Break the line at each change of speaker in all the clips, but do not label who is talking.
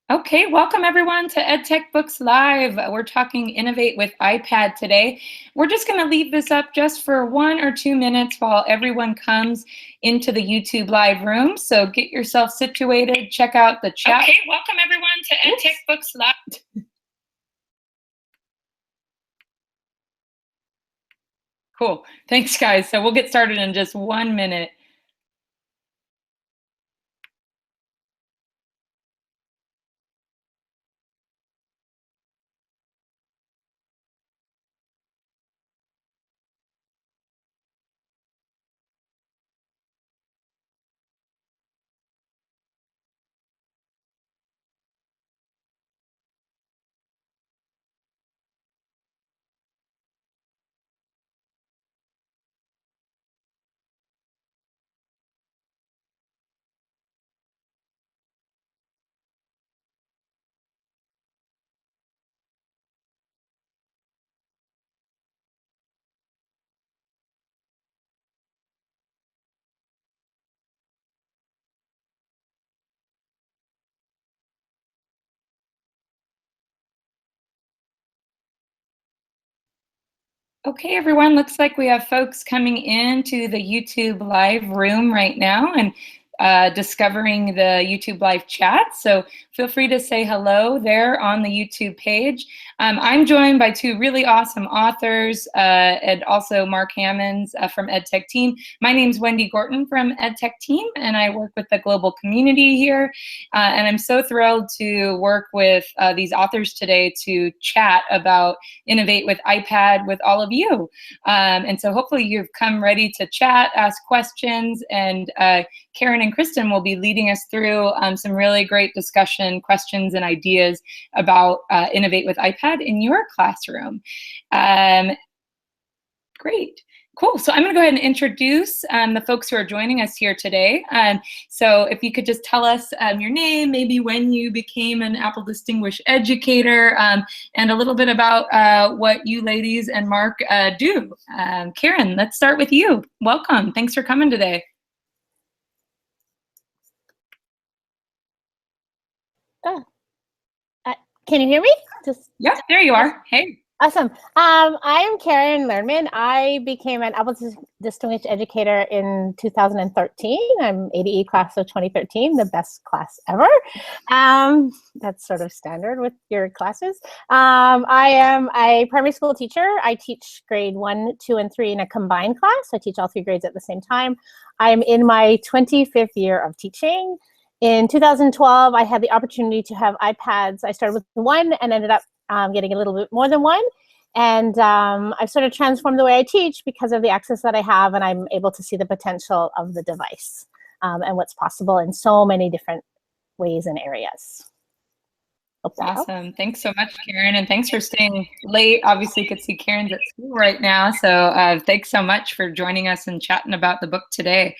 Okay, welcome everyone to EdTech Books Live. We're talking Innovate with iPad today. We're just going to leave this up just for 1 or 2 minutes while everyone comes into the YouTube live room. So get yourself situated, check out the chat. Okay, welcome everyone to EdTech Books Live. Cool, thanks guys. So we'll get started in just 1 minute. Okay, everyone, looks like we have folks coming into the YouTube live room right now and discovering the YouTube live chat. So feel free to say hello there on the YouTube page. I'm joined by 2 really awesome authors and also Mark Hammonds from EdTechTeam. My name's Wendy Gorton from EdTechTeam, and I work with the global community here. And I'm so thrilled to work with these authors today to chat about Innovate with iPad with all of you. And so hopefully you've come ready to chat, ask questions, and Karen and Kristen will be leading us through some really great discussion, questions, and ideas about Innovate with iPad in your classroom. Great. Cool. So I'm going to go ahead and introduce the folks who are joining us here today. So if you could just tell us your name, maybe when you became an Apple Distinguished Educator, and a little bit about what you ladies and Mark do. Karen, let's start with you. Welcome. Thanks for coming today.
Can you hear me?
Yep, there you are. Hey.
Awesome. I am Karen Lirenman. I became an Apple Distinguished Educator in 2013. I'm ADE class of 2013, the best class ever. That's sort of standard with your classes. I am a primary school teacher. I teach grade 1, 2, and 3 in a combined class. I teach all 3 grades at the same time. I'm in my 25th year of teaching. In 2012, I had the opportunity to have iPads. I started with 1 and ended up getting a little bit more than 1. And I've sort of transformed the way I teach because of the access that I have, and I'm able to see the potential of the device and what's possible in so many different ways and areas.
Awesome. Thanks so much, Karen, and thanks for staying late. Obviously, you could see Karen's at school right now, so thanks so much for joining us and chatting about the book today.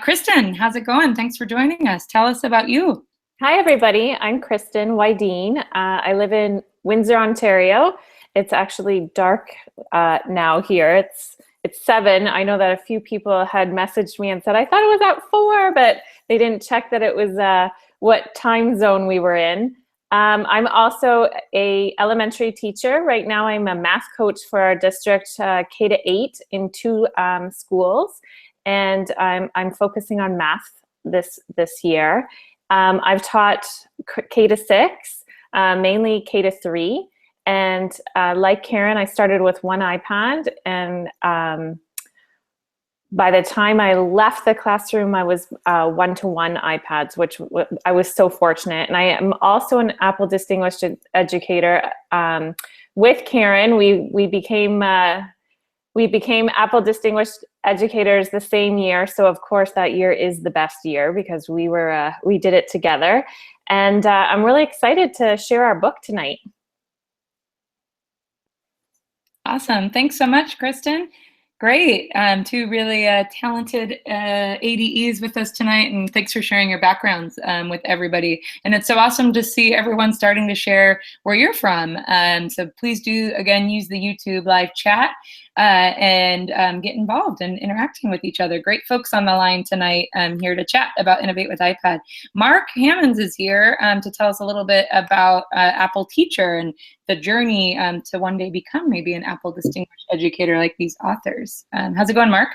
Kristen, how's it going? Thanks for joining us. Tell us about you.
Hi, everybody. I'm Kristen Wideen. I live in Windsor, Ontario. It's actually dark now here. It's 7. I know that a few people had messaged me and said, I thought it was at 4, but they didn't check that it was what time zone we were in. I'm also a elementary teacher. Right now, I'm a math coach for our district K-8 in 2 schools, and I'm focusing on math this year. I've taught K-6, mainly K-3, and like Karen, I started with 1 iPad, and by the time I left the classroom, I was 1-to-1 iPads, which I was so fortunate. And I am also an Apple Distinguished Educator. With Karen, we became Apple Distinguished Educators the same year. So of course that year is the best year because we did it together. And I'm really excited to share our book tonight.
Awesome. Thanks so much, Kristen. Great. 2 really talented ADEs with us tonight, and thanks for sharing your backgrounds with everybody. And it's so awesome to see everyone starting to share where you're from. So please do, again, use the YouTube live chat. and get involved and interacting with each other. Great folks on the line tonight here to chat about Innovate with iPad. Mark Hammonds is here to tell us a little bit about Apple Teacher and the journey to one day become maybe an Apple Distinguished Educator like these authors. How's it going, Mark?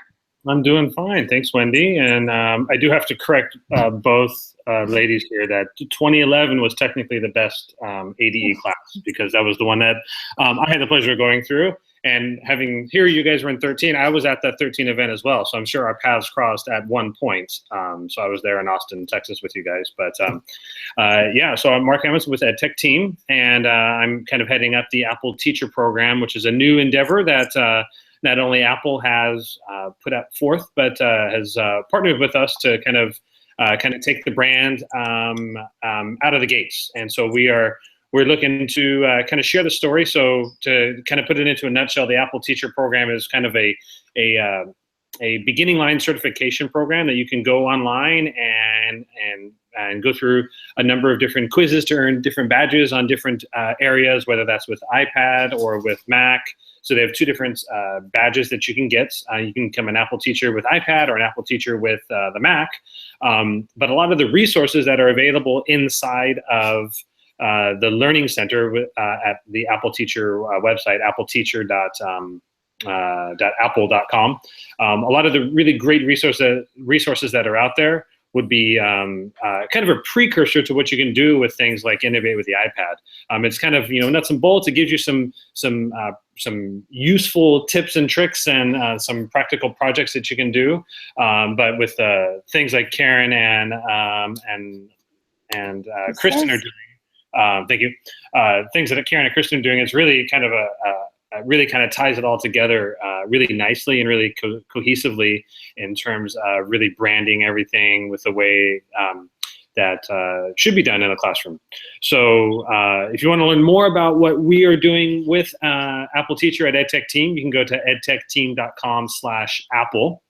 I'm doing fine. Thanks, Wendy. And I do have to correct both ladies here that 2011 was technically the best ADE class, because that was the one that I had the pleasure of going through. And having here, you guys were in 13. I was at that 13 event as well. So I'm sure our paths crossed at one point. So I was there in Austin, Texas with you guys. But yeah, so I'm Mark Hammonds with EdTechTeam, and I'm kind of heading up the Apple Teacher Program, which is a new endeavor that not only Apple has put out forth, but has partnered with us to kind of take the brand out of the gates. And so we're looking to kind of share the story. So to kind of put it into a nutshell, the Apple Teacher Program is kind of a beginning line certification program that you can go online and go through a number of different quizzes to earn different badges on different areas, whether that's with iPad or with Mac. So they have two different badges that you can get. You can become an Apple Teacher with iPad or an Apple Teacher with the Mac. But a lot of the resources that are available inside of the Learning Center at the Apple Teacher website, appleteacher.apple.com. A lot of the really great resources that are out there would be kind of a precursor to what you can do with things like Innovate with the iPad. It's kind of, nuts and bolts. It gives you some useful tips and tricks and some practical projects that you can do. But with things like Karen and Kristen are doing, thank you. Things that Karen and Kristen are doing, it's really kind of really kind of ties it all together really nicely and really cohesively in terms of really branding everything with the way that should be done in a classroom. So if you want to learn more about what we are doing with Apple Teacher at EdTechTeam, you can go to edtechteam.com/Apple.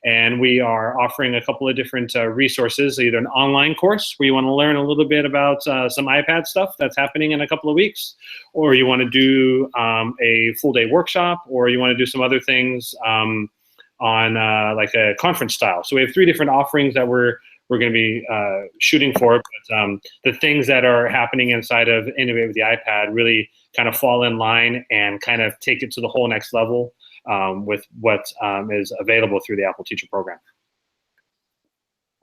And we are offering a couple of different resources, either an online course where you want to learn a little bit about some iPad stuff that's happening in a couple of weeks, or you want to do a full day workshop, or you want to do some other things on like a conference style. So we have 3 different offerings that we're going to be shooting for. But the things that are happening inside of Innovate with the iPad really kind of fall in line and kind of take it to the whole next level. With what is available through the Apple Teacher Program.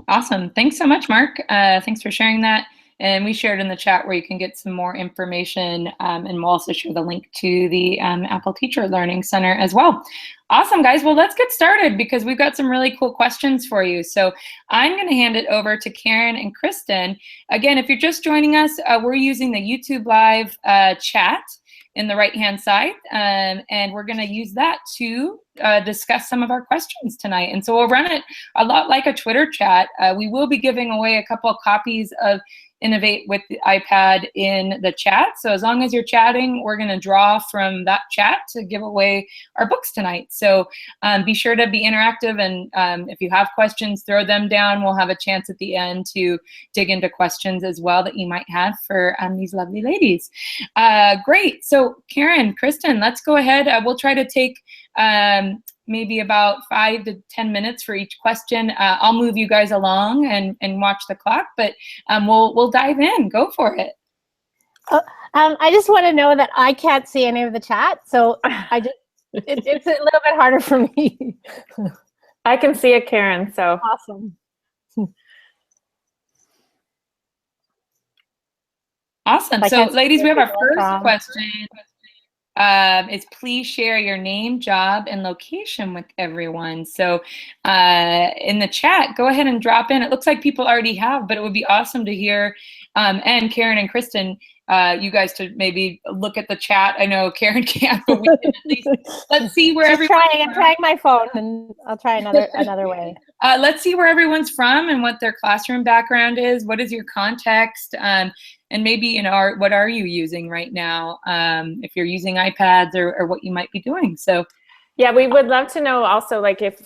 Awesome. Thanks so much, Mark. Thanks for sharing that. And we shared in the chat where you can get some more information, and we'll also share the link to the Apple Teacher Learning Center as well. Awesome, guys. Well, let's get started because we've got some really cool questions for you. So I'm going to hand it over to Karen and Kristen. Again, if you're just joining us, we're using the YouTube Live chat in the right-hand side, and we're going to use that to discuss some of our questions tonight. And so we'll run it a lot like a Twitter chat. We will be giving away a couple of copies of Innovate with the iPad in the chat. So as long as you're chatting, we're going to draw from that chat to give away our books tonight. So be sure to be interactive, and if you have questions, throw them down. We'll have a chance at the end to dig into questions as well that you might have for these lovely ladies. Great. So Karen, Kristen, let's go ahead. We'll try to take maybe about 5 to 10 minutes for each question. I'll move you guys along and watch the clock, but we'll dive in. Go for it.
I just want to know that I can't see any of the chat, so it's a little bit harder for me.
I can see it, Karen. So
awesome.
Awesome. So, ladies, we have our first question. Is please share your name, job, and location with everyone. So in the chat, go ahead and drop in. It looks like people already have, but it would be awesome to hear. And Karen and Kristen, you guys to maybe look at the chat. I know Karen can't, but we can at least, let's see where everyone's
I'm trying my phone, and I'll try another way.
Let's see where everyone's from and what their classroom background is. What is your context? And maybe, what are you using right now? If you're using iPads or what you might be doing. So,
yeah, we would love to know also, like, if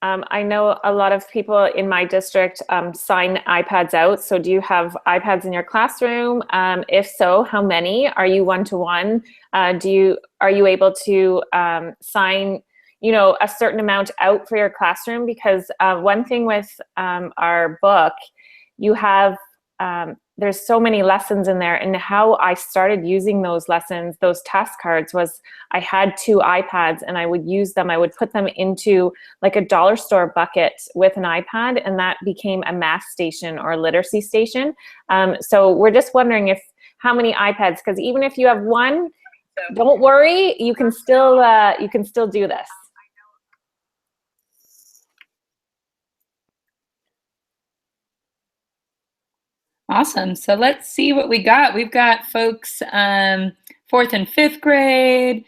I know a lot of people in my district sign iPads out. So do you have iPads in your classroom? If so, how many? Are you one-to-one? Are you able to sign, a certain amount out for your classroom? Because one thing with our book, you have, there's so many lessons in there, and how I started using those lessons, those task cards, was I had 2 iPads and I would use them. I would put them into like a dollar store bucket with an iPad, and that became a math station or a literacy station. So we're just wondering how many iPads, because even if you have one, don't worry, you can still do this.
Awesome. So let's see what we got. We've got folks 4th and 5th grade.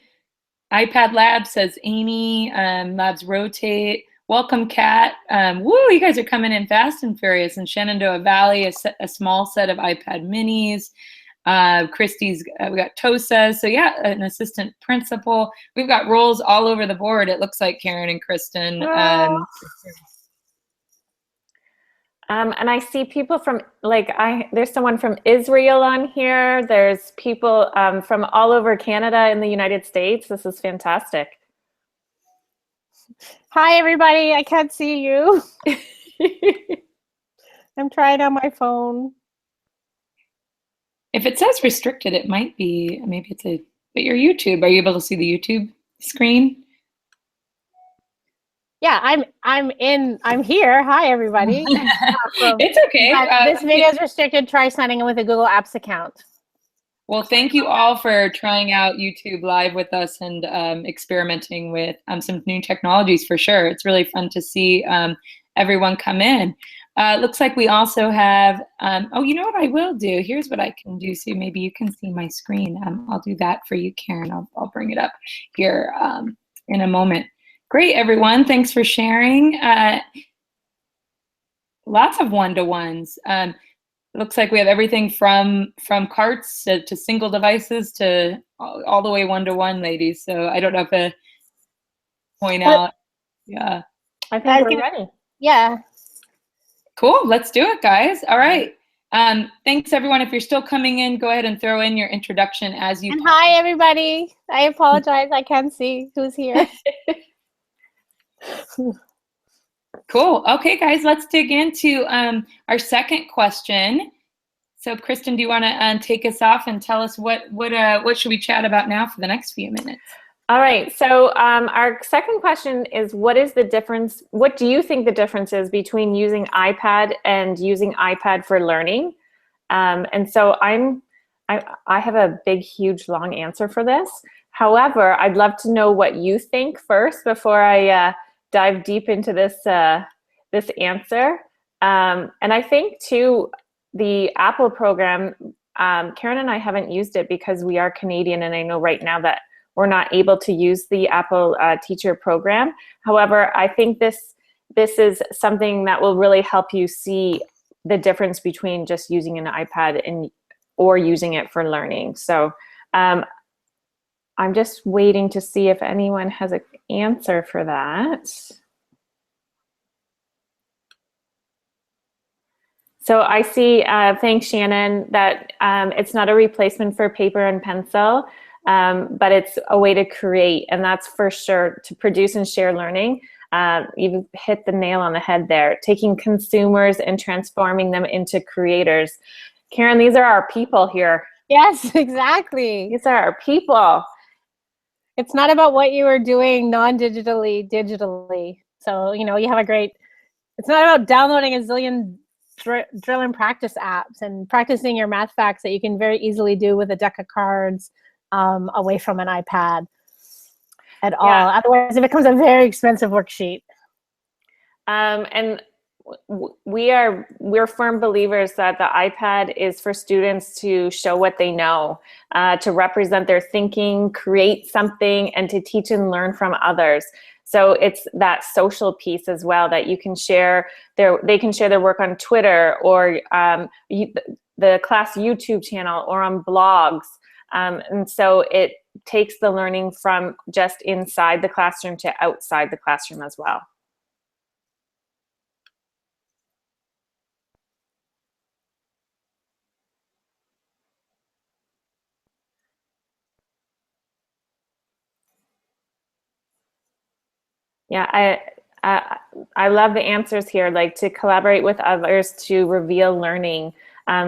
iPad Lab, says Amy. Labs Rotate. Welcome, Kat. Woo, you guys are coming in fast and furious. In Shenandoah Valley, a small set of iPad minis. Christy's, we got Tosa. So yeah, an assistant principal. We've got roles all over the board, it looks like, Karen and Kristen.
And I see people from, there's someone from Israel on here. There's people from all over Canada and the United States. This is fantastic.
Hi, everybody. I can't see you. I'm trying on my phone.
If it says restricted, it might be, maybe but your YouTube, are you able to see the YouTube screen?
Yeah, I'm here. Hi, everybody.
It's okay.
This video is restricted. Try signing in with a Google Apps account.
Well, thank you all for trying out YouTube Live with us and experimenting with some new technologies for sure. It's really fun to see everyone come in. Looks like we also have, oh, you know what I will do? Here's what I can do, so maybe you can see my screen. I'll do that for you, Karen. I'll bring it up here in a moment. Great, everyone. Thanks for sharing. Lots of one-to-ones. Looks like we have everything from carts to single devices to all the way one-to-one, ladies. So I don't know if I point out. Yeah.
I think we're ready.
Yeah.
Cool. Let's do it, guys. All right. Thanks, everyone. If you're still coming in, go ahead and throw in your introduction as you.
And hi, everybody. I apologize. I can't see who's here.
Cool. Okay, guys, let's dig into our second question. So, Kristen, do you want to take us off and tell us what should we chat about now for the next few minutes?
All right. So, our second question is, what is the difference? What do you think the difference is between using iPad and using iPad for learning? And so, I have a big, huge, long answer for this. However, I'd love to know what you think first before I dive deep into this this answer. And I think too, the Apple program, Karen and I haven't used it because we are Canadian, and I know right now that we're not able to use the Apple teacher program. However, I think this is something that will really help you see the difference between just using an iPad or using it for learning. So I'm just waiting to see if anyone has an answer for that. So I see, thanks Shannon, that it's not a replacement for paper and pencil, but it's a way to create, and that's for sure, to produce and share learning. You hit the nail on the head there, taking consumers and transforming them into creators. Karen, these are our people here.
Yes, exactly.
These are our people.
It's not about what you are doing non-digitally, digitally. So, you have it's not about downloading a zillion drill and practice apps and practicing your math facts that you can very easily do with a deck of cards away from an iPad at all. Otherwise, it becomes a very expensive worksheet.
And we're firm believers that the iPad is for students to show what they know, to represent their thinking, create something, and to teach and learn from others. So it's that social piece as well, that you can share they can share their work on Twitter or the class YouTube channel or on blogs. And so it takes the learning from just inside the classroom to outside the classroom as well. Yeah, I love the answers here, like to collaborate with others to reveal learning,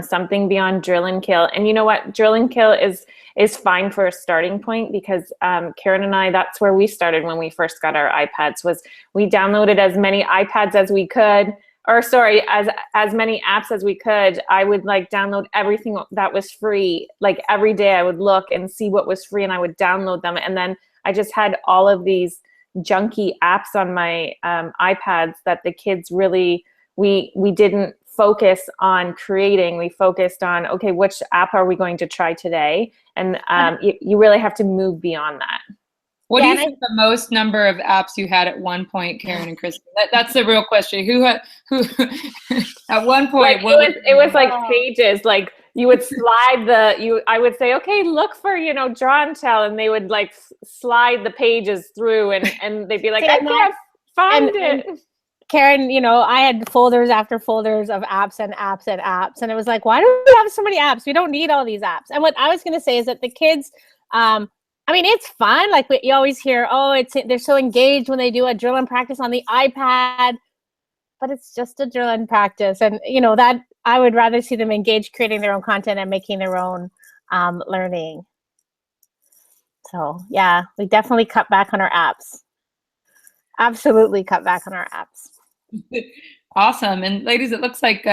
something beyond drill and kill. And you know what, drill and kill is fine for a starting point, because Karen and I, that's where we started when we first got our iPads, was we downloaded as many iPads as we could, or sorry, as many apps as we could. I would like download everything that was free. Like every day I would look and see what was free and I would download them. And then I just had all of these junky apps on my iPads that the kids really, we didn't focus on creating. We focused on, okay, which app are we going to try today? And you really have to move beyond that.
What do you think the most number of apps you had at one point, Karen and Kristen? That's the real question. Who at one point?
Like it was like pages. Like you would slide I would say, okay, look for, draw and tell, and they would like slide the pages through, and they'd be like, I can't find it.
And Karen, I had folders after folders of apps and apps and apps, and it was like, why do we have so many apps? We don't need all these apps. And what I was going to say is that the kids, it's fun. Like you always hear, they're so engaged when they do a drill and practice on the iPad, but it's just a drill and practice. And that I would rather see them engaged, creating their own content and making their own learning. So yeah, we definitely cut back on our apps. Absolutely cut back on our apps.
Awesome. And ladies, it looks like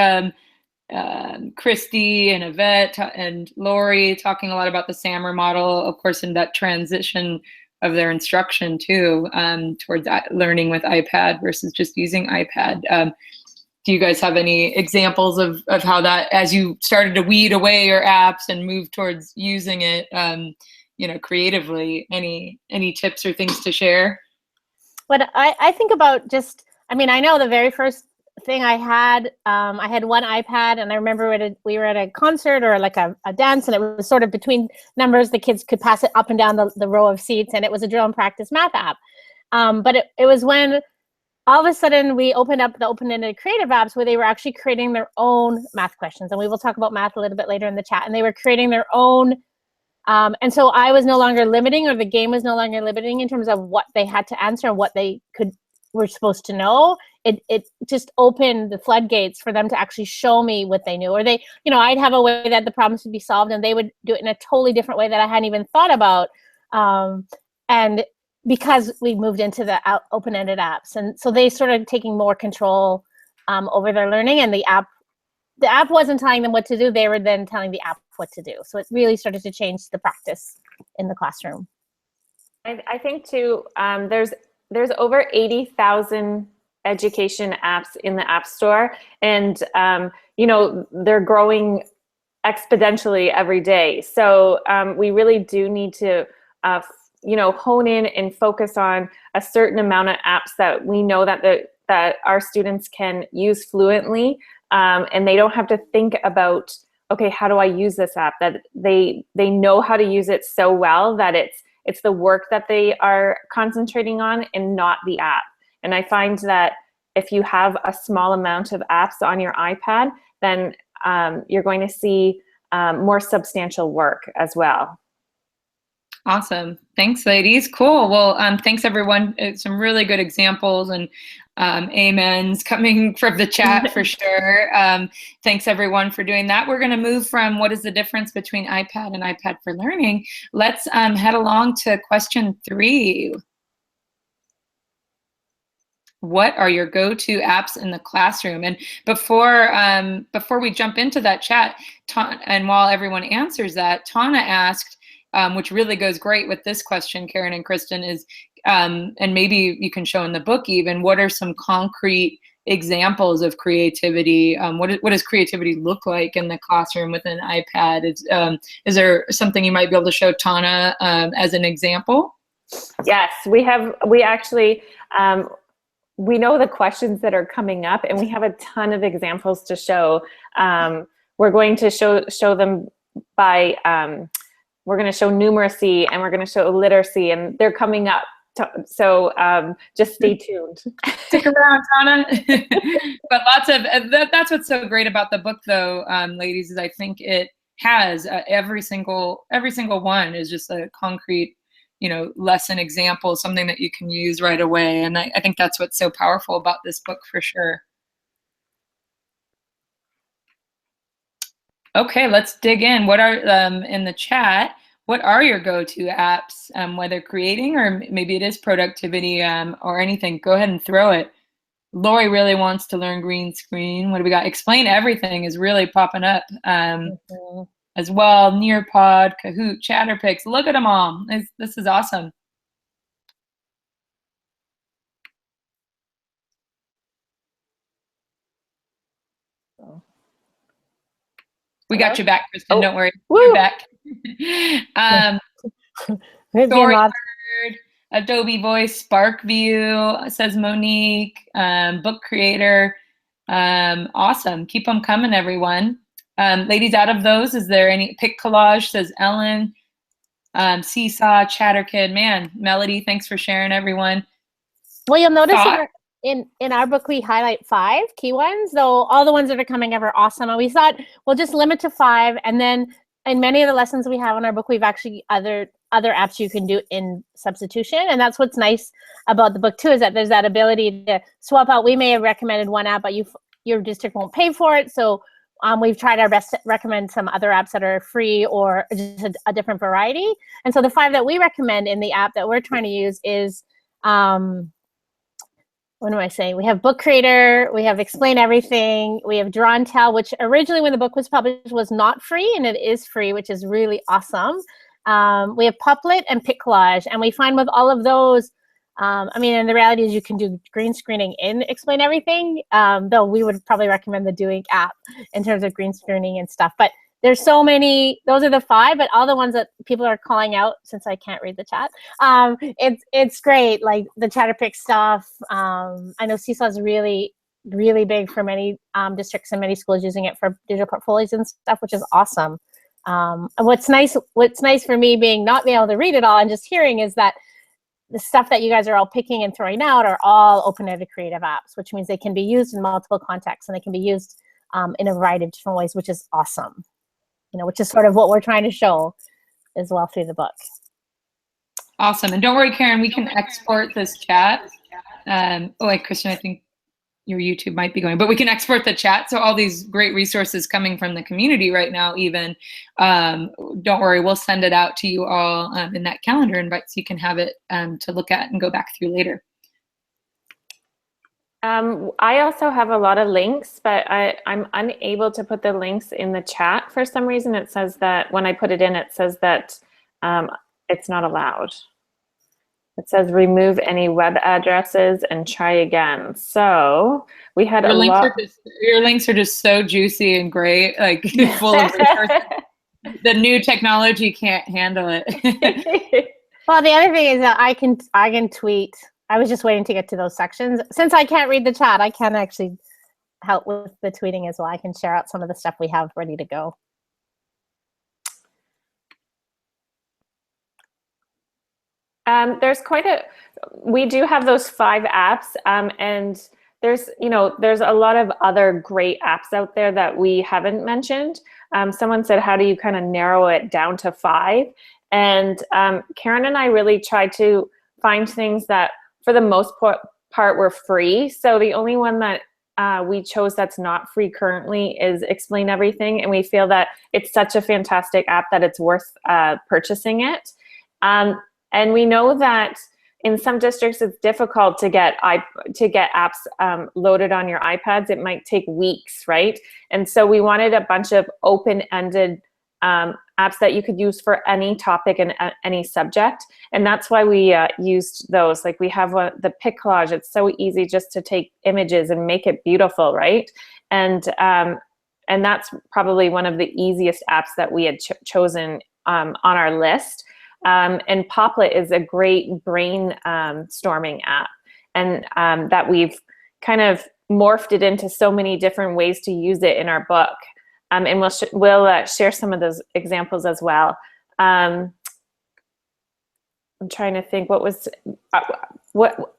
Christy and Yvette and Lori talking a lot about the SAMR model, of course, in that transition of their instruction too, towards learning with iPad versus just using iPad. Do you guys have any examples of how that, as you started to weed away your apps and move towards using it, creatively, any tips or things to share?
What I think about I know the very first thing I had one iPad, and I remember we were at a concert or like a dance, and it was sort of between numbers. The kids could pass it up and down the row of seats, and it was a drill and practice math app. But it was when all of a sudden we opened up the open-ended creative apps where they were actually creating their own math questions. And we will talk about math a little bit later in the chat. And they were creating their own. And so I was no longer limiting, or the game was no longer limiting in terms of what they had to answer and what they were supposed to know. It just opened the floodgates for them to actually show me what they knew. Or I'd have a way that the problems would be solved, and they would do it in a totally different way that I hadn't even thought about. And because we moved into the open-ended apps, and so they started taking more control over their learning, and the app wasn't telling them what to do. They were then telling the app what to do. So it really started to change the practice in the classroom.
I think too, there's over 80,000 education apps in the App Store, and they're growing exponentially every day. So we really do need to hone in and focus on a certain amount of apps that we know that our students can use fluently, and they don't have to think about, okay, how do I use this app? That they know how to use it so well that it's the work that they are concentrating on and not the app. And I find that if you have a small amount of apps on your iPad, then you're going to see more substantial work as well.
Awesome. Thanks, ladies. Cool. Well, thanks, everyone. Some really good examples and amens coming from the chat for sure. Thanks, everyone, for doing that. We're going to move from what is the difference between iPad and iPad for learning. Let's head along to question 3. What are your go-to apps in the classroom? And before we jump into that chat, and while everyone answers that, Tana asked, which really goes great with this question, Karen and Kristen, is, and maybe you can show in the book even, what are some concrete examples of creativity? What does creativity look like in the classroom with an iPad? Is there something you might be able to show, Tana, as an example?
Yes, we actually, we know the questions that are coming up, and we have a ton of examples to show. We're going to show them by, we're going to show numeracy, and we're going to show literacy, and they're coming up. So just stay tuned.
Stick around, Tana. But lots of, that's what's so great about the book, though, ladies, is I think it has every single one is just a concrete lesson example, something that you can use right away. And I think that's what's so powerful about this book for sure. Okay, let's dig in. What are, in the chat, what are your go-to apps, whether creating or maybe it is productivity or anything? Go ahead and throw it. Lori really wants to learn green screen. What do we got? Explain Everything is really popping up as well. Nearpod, Kahoot, Chatterpix. Look at them all. This is awesome. We got you back, Kristen. Don't worry. We're back. Storyboard, Adobe Voice, SparkView, says Monique, Book Creator. Awesome. Keep them coming, everyone. Ladies, out of those, is there any? Pick Collage, says Ellen. Seesaw, ChatterKid. Man, Melody, thanks for sharing, everyone.
Well, you'll notice in our book, we highlight 5 key ones, though all the ones that are coming up are awesome. And we thought we'll just limit to 5. And then in many of the lessons we have in our book, we've actually other apps you can do in substitution. And that's what's nice about the book too, is that there's that ability to swap out. We may have recommended one app, but your district won't pay for it. So we've tried our best to recommend some other apps that are free or just a different variety. And so the 5 that we recommend in the app that we're trying to use is, what am I saying? We have Book Creator, we have Explain Everything, we have Draw and Tell, which originally when the book was published was not free, and it is free, which is really awesome. We have Puplet and Pick Collage, and we find with all of those, and the reality is you can do green screening in Explain Everything, though we would probably recommend the Doing app in terms of green screening and stuff. But there's so many, those are the 5, but all the ones that people are calling out, since I can't read the chat, it's great, like the Chatterpix stuff. I know Seesaw is really, really big for many districts and many schools using it for digital portfolios and stuff, which is awesome. And what's nice for me being able to read it all and just hearing is that the stuff that you guys are all picking and throwing out are all open-ended creative apps, which means they can be used in multiple contexts and they can be used in a variety of different ways, which is awesome. Which is sort of what we're trying to show as well through the book.
Awesome. And don't worry, Karen, we can export this chat. Kristen, I think your YouTube might be going, but we can export the chat. So all these great resources coming from the community right now, even, don't worry, we'll send it out to you all in that calendar invite so you can have it to look at and go back through later.
I also have a lot of links, but I'm unable to put the links in the chat for some reason. It says that when I put it in, it says that it's not allowed. It says remove any web addresses and try again. So we had a lot.
Your links are just so juicy and great, like full of resources. The new technology can't handle it.
Well, the other thing is that I can tweet. I was just waiting to get to those sections. Since I can't read the chat, I can actually help with the tweeting as well. I can share out some of the stuff we have ready to go.
We do have those 5 apps, and there's a lot of other great apps out there that we haven't mentioned. Someone said, how do you kind of narrow it down to 5? And Karen and I really tried to find things that for the most part were free. So the only one that we chose that's not free currently is Explain Everything. And we feel that it's such a fantastic app that it's worth purchasing it. And we know that in some districts it's difficult to get apps loaded on your iPads. It might take weeks, right? And so we wanted a bunch of open-ended apps that you could use for any topic and any subject. And that's why we used those. Like we have the Pick Collage. It's so easy just to take images and make it beautiful, right? And that's probably one of the easiest apps that we had chosen on our list. And Poplet is a great brainstorming app, and that we've kind of morphed it into so many different ways to use it in our book. And we'll share some of those examples as well. I'm trying to think what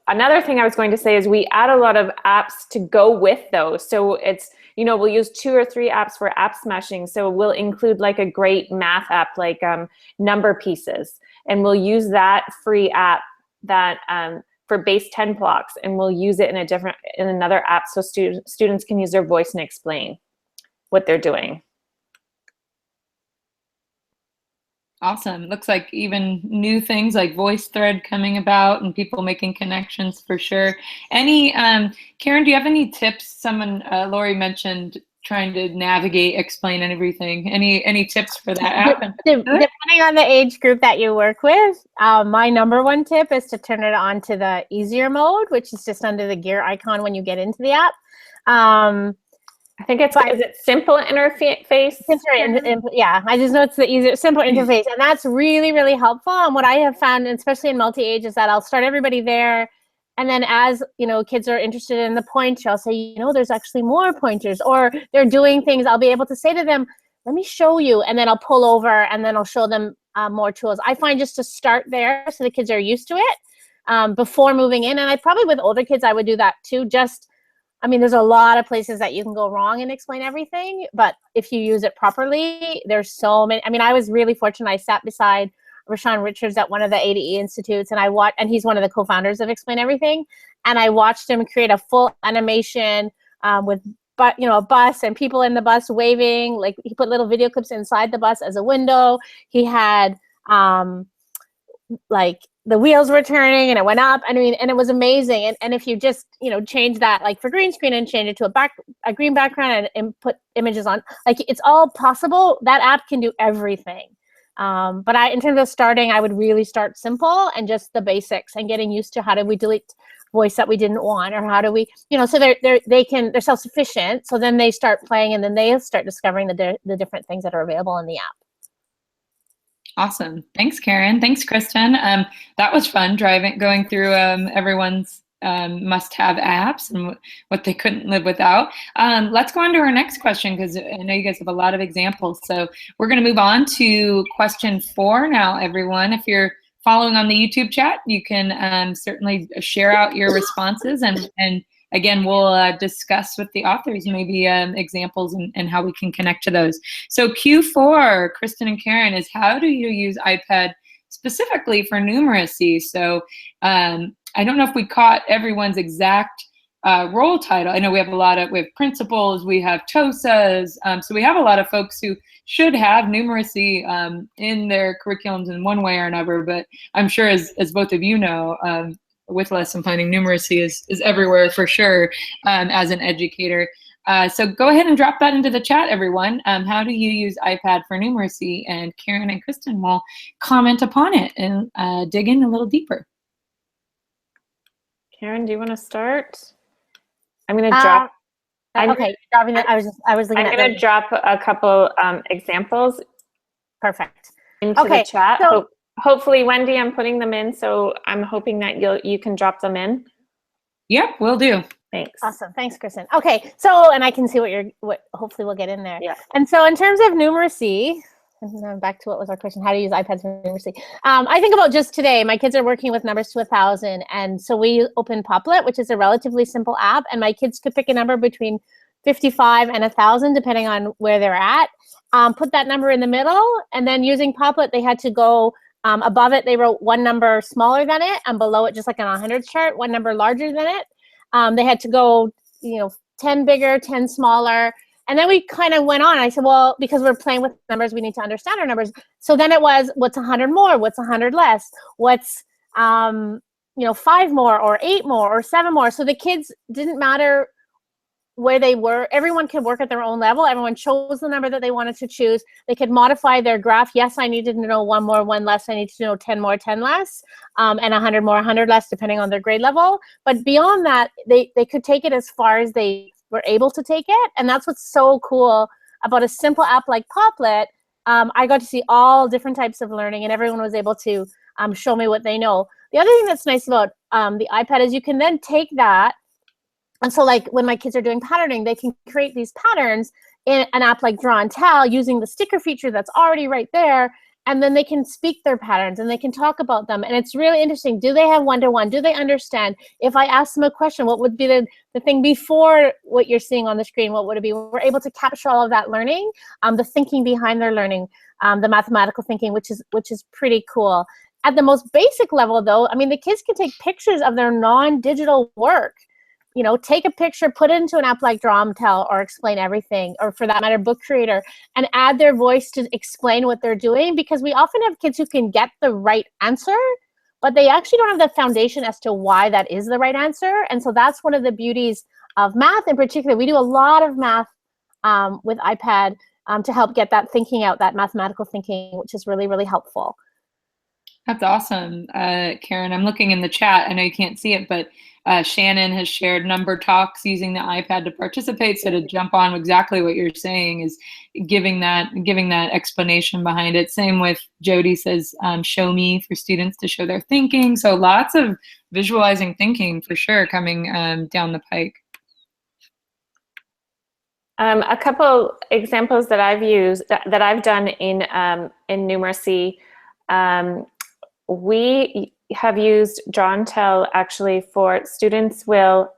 another thing I was going to say is we add a lot of apps to go with those. So it's, we'll use 2 or 3 apps for app smashing. So we'll include like a great math app like Number Pieces. and we'll use that free app that for base 10 blocks, and we'll use it in another app so students can use their voice and explain what they're doing.
Awesome. Looks like even new things like VoiceThread coming about and people making connections for sure. Any, Karen, do you have any tips? Someone, Lori mentioned trying to navigate, explain everything. Any tips for that app?
Depending on the age group that you work with, my number one tip is to turn it on to the easier mode, which is just under the gear icon when you get into the app.
I think it's, is it simple interface?
Yeah, I just know it's the easier, simple interface. And that's really, really helpful. And what I have found, especially in multi-age, is that I'll start everybody there. And then as, you know, kids are interested in the pointer, I'll say, you know, there's actually more pointers, or they're doing things. I'll be able to say to them, let me show you. And then I'll pull over and then I'll show them more tools. I find just to start there so the kids are used to it before moving in. And I probably with older kids, I would do that too. I mean, there's a lot of places that you can go wrong and explain everything, but if you use it properly, there's so many. I mean, I was really fortunate. I sat beside Rashawn Richards at one of the ADE institutes, and and he's one of the co-founders of Explain Everything, and I watched him create a full animation with, you know, a bus and people in the bus waving. Like, he put little video clips inside the bus as a window. He had like the wheels were turning and it went up. I mean, and it was amazing. And if you just, you know, change that, like for green screen, and change it to a green background and put images on, like, it's all possible. That app can do everything. But in terms of starting, I would really start simple and just the basics and getting used to how do we delete voice that we didn't want, or how do we, you know, so they're self-sufficient. So then they start playing, and then they start discovering the different things that are available in the app.
Awesome. Thanks, Karen. Thanks, Kristen. That was fun going through everyone's must-have apps and what they couldn't live without. Let's go on to our next question, because I know you guys have a lot of examples. So we're going to move on to question 4 now, everyone. If you're following on the YouTube chat, you can certainly share out your responses, and again, we'll discuss with the authors maybe examples and how we can connect to those. So Q4, Kristen and Karen, is how do you use iPad specifically for numeracy? So I don't know if we caught everyone's exact role title. I know we have principals, we have TOSAs, so we have a lot of folks who should have numeracy in their curriculums in one way or another, but I'm sure as both of you know, with lesson planning, numeracy is everywhere for sure as an educator. So go ahead and drop that into the chat, everyone. How do you use iPad for numeracy? And Karen and Kristen will comment upon it and dig in a little deeper.
Karen, do you want to start? I'm going to drop.
Okay, dropping that. I was looking.
I'm going to drop a couple examples.
Perfect.
Into the chat. So, hopefully, Wendy, I'm putting them in, so I'm hoping that you can drop them in.
Yep, will do.
Thanks. Awesome. Thanks, Kristen. Okay, so, and I can see what hopefully we'll get in there.
Yeah.
And so in terms of numeracy, and now back to what was our question, how to use iPads for numeracy. I think about just today, my kids are working with numbers to 1,000. And so we opened Poplet, which is a relatively simple app. And my kids could pick a number between 55 and 1,000, depending on where they're at. Put that number in the middle. And then using Poplet, they had to go above it. They wrote one number smaller than it, and below it, just like on a 100s chart, one number larger than it. They had to go, 10 bigger, 10 smaller. And then we kind of went on. I said, well, because we're playing with numbers, we need to understand our numbers. So then it was, what's 100 more? What's 100 less? What's, 5 more or 8 more or 7 more? So the kids, didn't matter where they were. Everyone could work at their own level. Everyone chose the number that they wanted to choose. They could modify their graph. Yes, I needed to know 1 more, 1 less. I need to know 10 more, 10 less, and 100 more, 100 less, depending on their grade level. But beyond that, they could take it as far as they were able to take it. And that's what's so cool about a simple app like Poplet. I got to see all different types of learning, and everyone was able to show me what they know. The other thing that's nice about the iPad is you can then take that. And so like when my kids are doing patterning, they can create these patterns in an app like Draw and Tell using the sticker feature that's already right there. And then they can speak their patterns and they can talk about them. And it's really interesting. Do they have one-to-one? Do they understand? If I ask them a question, what would be the thing before what you're seeing on the screen? What would it be? We're able to capture all of that learning, the thinking behind their learning, the mathematical thinking, which is pretty cool. at the most basic level, though, I mean, the kids can take pictures of their non-digital work. You know, take a picture, put it into an app like DrawTell or Explain Everything, or for that matter, Book Creator, and add their voice to explain what they're doing, because we often have kids who can get the right answer, but they actually don't have the foundation as to why that is the right answer. And so that's one of the beauties of math in particular. We do a lot of math with iPad to help get that thinking out, that mathematical thinking, which is really, really helpful.
That's awesome, Karen. I'm looking in the chat. I know you can't see it, but Shannon has shared number talks using the iPad to participate. So to jump on exactly what you're saying is giving that explanation behind it. Same with Jody says, show me for students to show their thinking. So lots of visualizing thinking for sure coming down the pike.
A couple examples that I've used, that I've done in Numeracy. We have used DrawTell actually for students will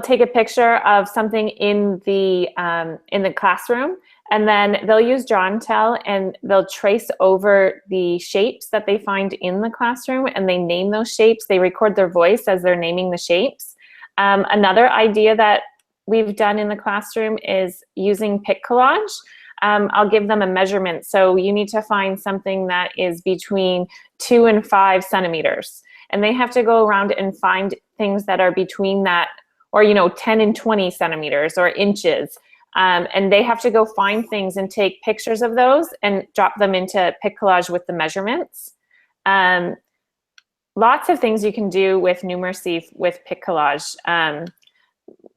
take a picture of something in the classroom, and then they'll use DrawTell and they'll trace over the shapes that they find in the classroom, and they name those shapes. They record their voice as they're naming the shapes. Another idea that we've done in the classroom is using pic collage. I'll give them a measurement. So you need to find something that is between 2 and 5 centimeters. And they have to go around and find things that are between that, or 10 and 20 centimeters or inches. And they have to go find things and take pictures of those and drop them into pic collage with the measurements. Lots of things you can do with Numeracy with pic collage.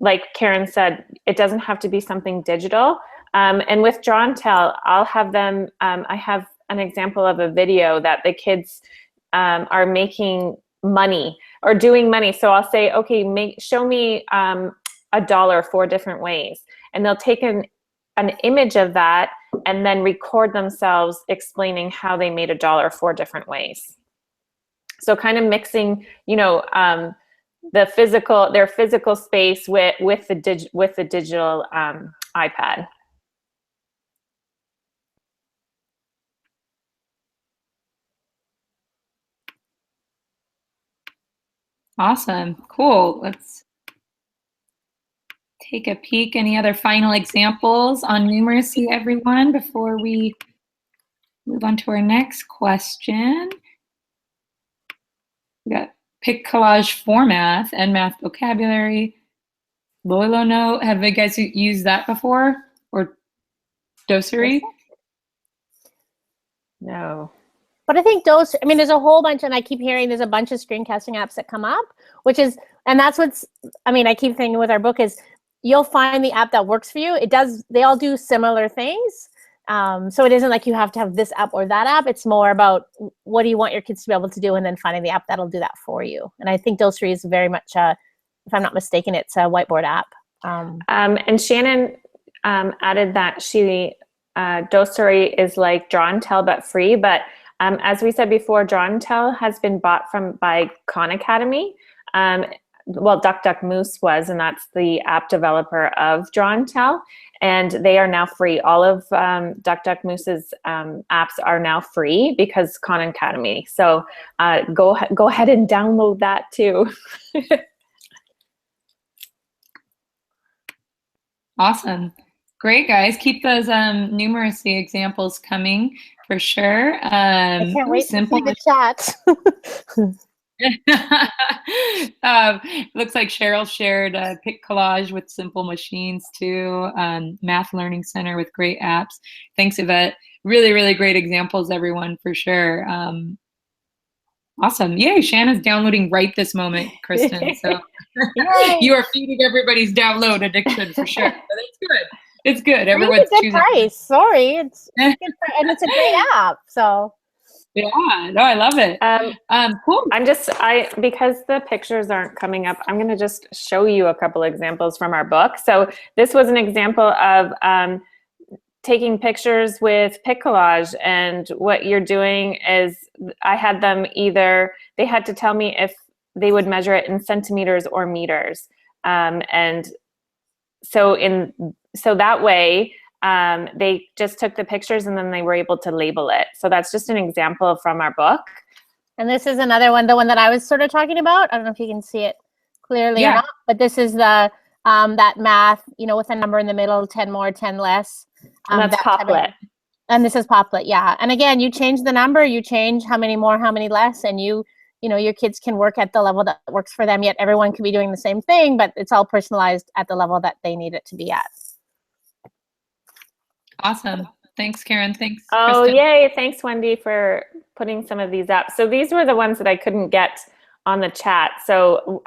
Like Karen said, it doesn't have to be something digital. And with DrawTell, I'll have them, I have an example of a video that the kids are making money or doing money. So I'll say, okay, show me $1 4 different ways. And they'll take an image of that and then record themselves explaining how they made $1 4 different ways. So kind of mixing, their physical space with the digital iPad.
Awesome. Cool. Let's take a peek. Any other final examples on numeracy, everyone, before we move on to our next question? We got pic collage for math and math vocabulary. Loilo Note. Have you guys used that before? Or Dosery?
No.
But I think those, there's a whole bunch, and I keep hearing there's a bunch of screencasting apps that come up, and that's what's, I keep thinking with our book is you'll find the app that works for you. They all do similar things. So it isn't like you have to have this app or that app. It's more about what do you want your kids to be able to do, and then finding the app that'll do that for you. And I think Dosery is very much, if I'm not mistaken, it's a whiteboard app.
And Shannon added that Dosery is like DrawTell but free, but as we said before, DrawTell has been bought by Khan Academy. Well, DuckDuckMoose was, and that's the app developer of DrawTell, and they are now free. All of DuckDuckMoose's apps are now free because Khan Academy. So go ahead and download that too.
Awesome. Great, guys. Keep those numeracy examples coming for sure.
I can't wait to see the chat.
Looks like Cheryl shared pic collage with simple machines too. Math Learning Center with great apps. Thanks, Yvette. Really, really great examples, everyone, for sure. Awesome. Yay, Shanna's downloading right this moment, Kristen. So you are feeding everybody's download addiction for sure. But it's good. It's good. Everyone's
choosing. Price. Sorry, it's good and it's a great app. So
yeah, no, I love it. Cool.
Because the pictures aren't coming up, I'm going to just show you a couple examples from our book. So this was an example of taking pictures with pic collage, and what you're doing is I had them they had to tell me if they would measure it in centimeters or meters, and so that way they just took the pictures and then they were able to label it. So that's just an example from our book.
And this is another one, the one that I was sort of talking about. I don't know if you can see it clearly or not, but this is the that math, you know, with a number in the middle, 10 more, 10 less.
And that's Poplet.
And this is Poplet, yeah. And again, you change the number, you change how many more, how many less, and you know, your kids can work at the level that works for them, yet everyone can be doing the same thing, but it's all personalized at the level that they need it to be at.
Awesome. Thanks, Karen. Thanks,
Oh,
Kristen.
yay. Thanks, Wendy, for putting some of these up. So these were the ones that I couldn't get on the chat. So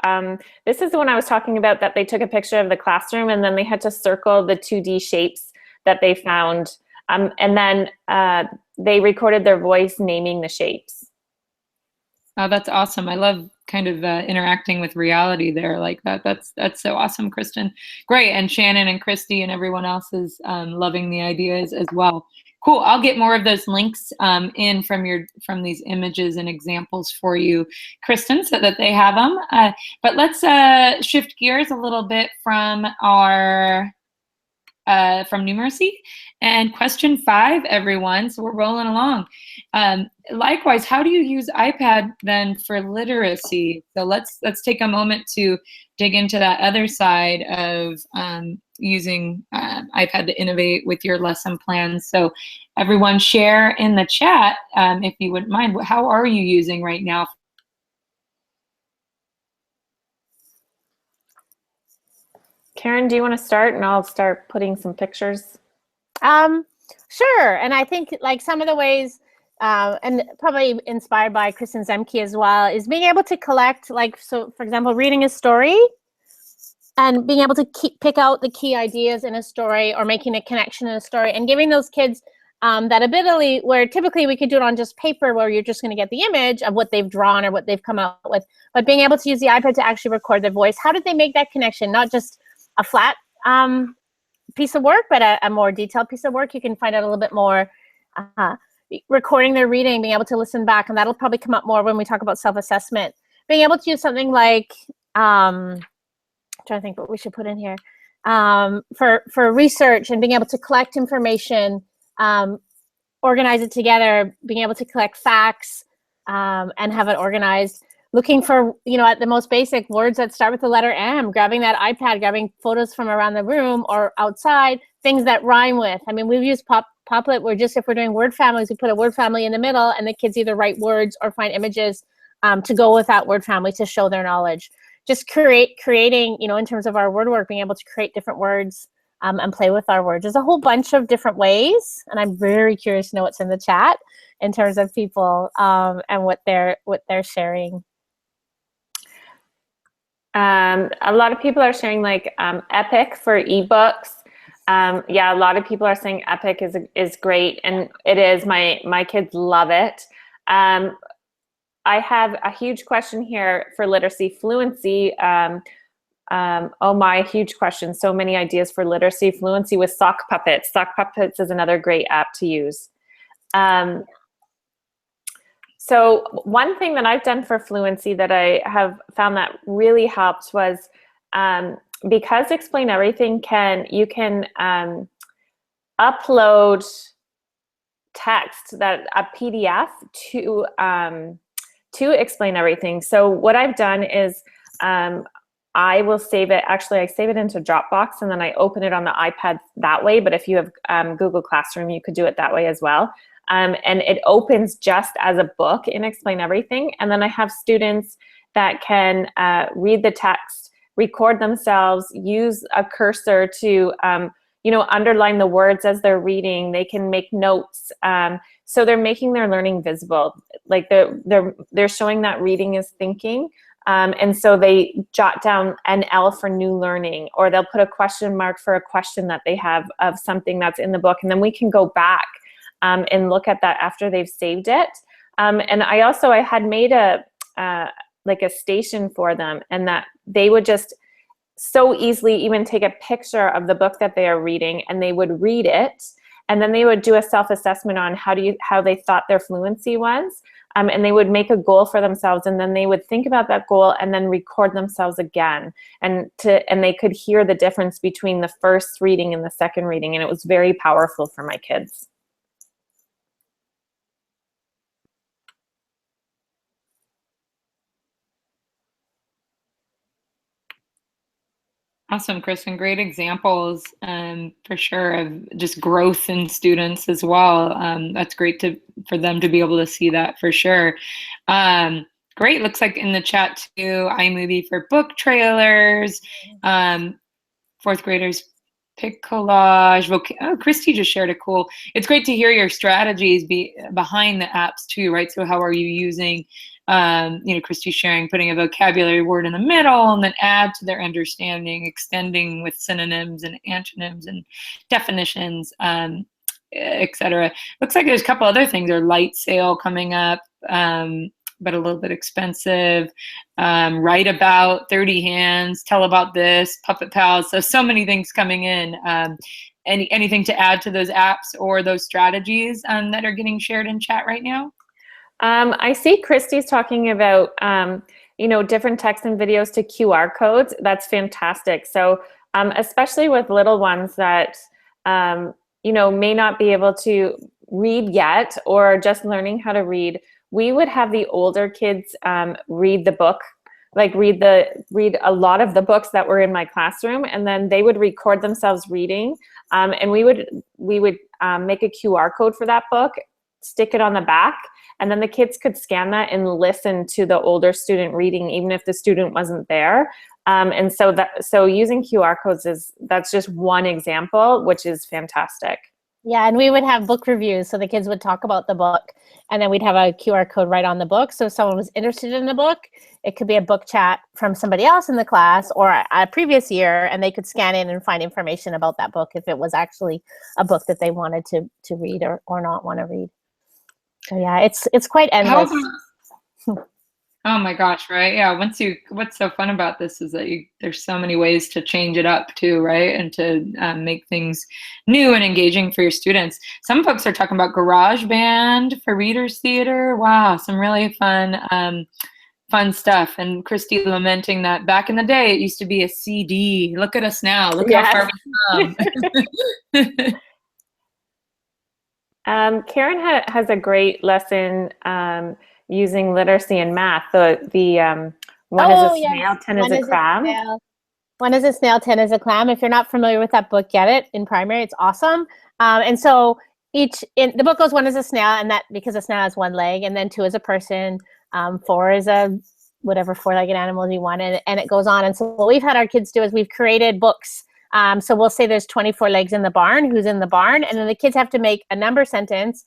this is the one I was talking about, that they took a picture of the classroom and then they had to circle the 2D shapes that they found. And then they recorded their voice naming the shapes.
Oh, that's awesome. I love kind of interacting with reality there like that. That's so awesome, Kristen. Great. And Shannon and Christy and everyone else is loving the ideas as well. Cool. I'll get more of those links in from these images and examples for you, Kristen, so that they have them. But let's shift gears a little bit from our from Numeracy. And question 5, everyone. So we're rolling along. Likewise, how do you use iPad then for literacy? So let's take a moment to dig into that other side of using iPad to innovate with your lesson plans. So everyone share in the chat, if you wouldn't mind, how are you using right now?
Karen, do you want to start, and I'll start putting some pictures?
Sure. And I think like some of the ways, and probably inspired by Kristen Zemke as well, is being able to collect, like, so for example, reading a story and being able to pick out the key ideas in a story or making a connection in a story, and giving those kids that ability, where typically we could do it on just paper where you're just going to get the image of what they've drawn or what they've come out with, but being able to use the iPad to actually record their voice. How did they make that connection? Not just a flat piece of work, but a more detailed piece of work. You can find out a little bit more. Recording their reading, being able to listen back, and that'll probably come up more when we talk about self-assessment. Being able to use something like, I'm trying to think what we should put in here, for research, and being able to collect information, organize it together, being able to collect facts and have it organized. Looking for, you know, at the most basic, words that start with the letter M, grabbing that iPad, grabbing photos from around the room or outside, things that rhyme with. I mean, we've used Poplet where just if we're doing word families, we put a word family in the middle and the kids either write words or find images to go with that word family to show their knowledge. Just creating, you know, in terms of our word work, being able to create different words and play with our words. There's a whole bunch of different ways, and I'm very curious to know what's in the chat in terms of people and what they're sharing.
A lot of people are sharing like Epic for ebooks. Yeah, a lot of people are saying Epic is great, and it is. My kids love it. I have a huge question here for literacy fluency. Oh my, huge question. So many ideas for literacy fluency with Sock Puppets. Sock Puppets is another great app to use. So one thing that I've done for fluency that I have found that really helps was because Explain Everything you can upload text, a PDF to Explain Everything. So what I've done is I will save it. Actually, I save it into Dropbox and then I open it on the iPad that way. But if you have Google Classroom, you could do it that way as well. And it opens just as a book in Explain Everything. And then I have students that can read the text, record themselves, use a cursor to you know, underline the words as they're reading. They can make notes. So they're making their learning visible. Like they're showing that reading is thinking. And so they jot down an L for new learning, or they'll put a question mark for a question that they have of something that's in the book. And then we can go back and look at that after they've saved it. And I had made like a station for them, and that they would just so easily even take a picture of the book that they are reading, and they would read it, and then they would do a self-assessment on how they thought their fluency was. and they would make a goal for themselves, and then they would think about that goal and then record themselves again, and they could hear the difference between the first reading and the second reading, and it was very powerful for my kids.
Awesome, Kristen. Great examples for sure of just growth in students as well. That's great for them to be able to see that for sure. Great. Looks like in the chat too, iMovie for book trailers, fourth graders pick collage. Christy just shared a cool. It's great to hear your strategies behind the apps too, right? So how are you using? Christy's sharing, putting a vocabulary word in the middle and then add to their understanding, extending with synonyms and antonyms and definitions, etc. Looks like there's a couple other things. There's light sale coming up, but a little bit expensive. Write about, 30 hands, tell about this, Puppet Pals. So many things coming in. Anything to add to those apps or those strategies that are getting shared in chat right now?
I see Christy's talking about, different text and videos to QR codes. That's fantastic. So especially with little ones that, may not be able to read yet or just learning how to read, we would have the older kids read the book, like read a lot of the books that were in my classroom, and then they would record themselves reading. And we would make a QR code for that book, stick it on the back, and then the kids could scan that and listen to the older student reading, even if the student wasn't there. And so using QR codes that's just one example, which is fantastic.
Yeah, and we would have book reviews, so the kids would talk about the book, and then we'd have a QR code right on the book. So if someone was interested in the book, it could be a book chat from somebody else in the class or a previous year, and they could scan in and find information about that book if it was actually a book that they wanted to read or not want to read. So yeah, it's quite endless.
Oh my gosh, right? Yeah, what's so fun about this is that there's so many ways to change it up too, right? And to make things new and engaging for your students. Some folks are talking about GarageBand for Readers Theater. Wow, some really fun stuff. And Christy lamenting that back in the day, it used to be a CD. Look at us now. Look how far we've come.
Karen has a great lesson using literacy and math. The one is a snail, 10 is a crab.
One is a snail, 10 is a clam. If you're not familiar with that book, get it in primary. It's awesome. And so the book goes 1 is a snail, and that because a snail has 1 leg, and then 2 is a person, 4 is a whatever 4-legged animal you want, and it goes on. And so what we've had our kids do is we've created books. So we'll say there's 24 legs in the barn, who's in the barn, and then the kids have to make a number sentence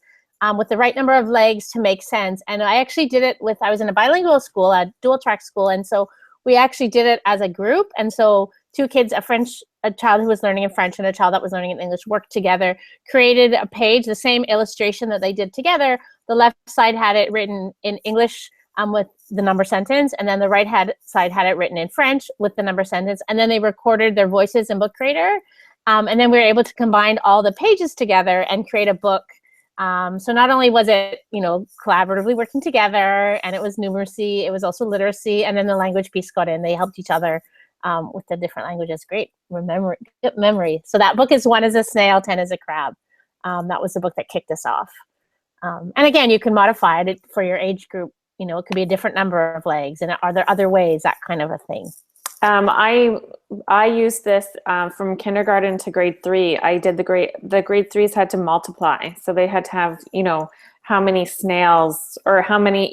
with the right number of legs to make sense. And I actually did it I was in a bilingual school, a dual track school, and so we actually did it as a group. And so 2 kids, a child who was learning in French and a child that was learning in English, worked together, created a page, the same illustration that they did together. The left side had it written in English with the number sentence, and then the right side had it written in French with the number sentence, and then they recorded their voices in Book Creator, and then we were able to combine all the pages together and create a book. So not only was it, collaboratively working together, and it was numeracy, it was also literacy, and then the language piece got in. They helped each other with the different languages. Great memory. So that book is 1 is a snail, 10 is a crab. That was the book that kicked us off. And again, you can modify it for your age group. It could be a different number of legs, and are there other ways, that kind of a thing.
I used this from kindergarten to grade 3. I did the grade 3s had to multiply, so they had to have how many snails or how many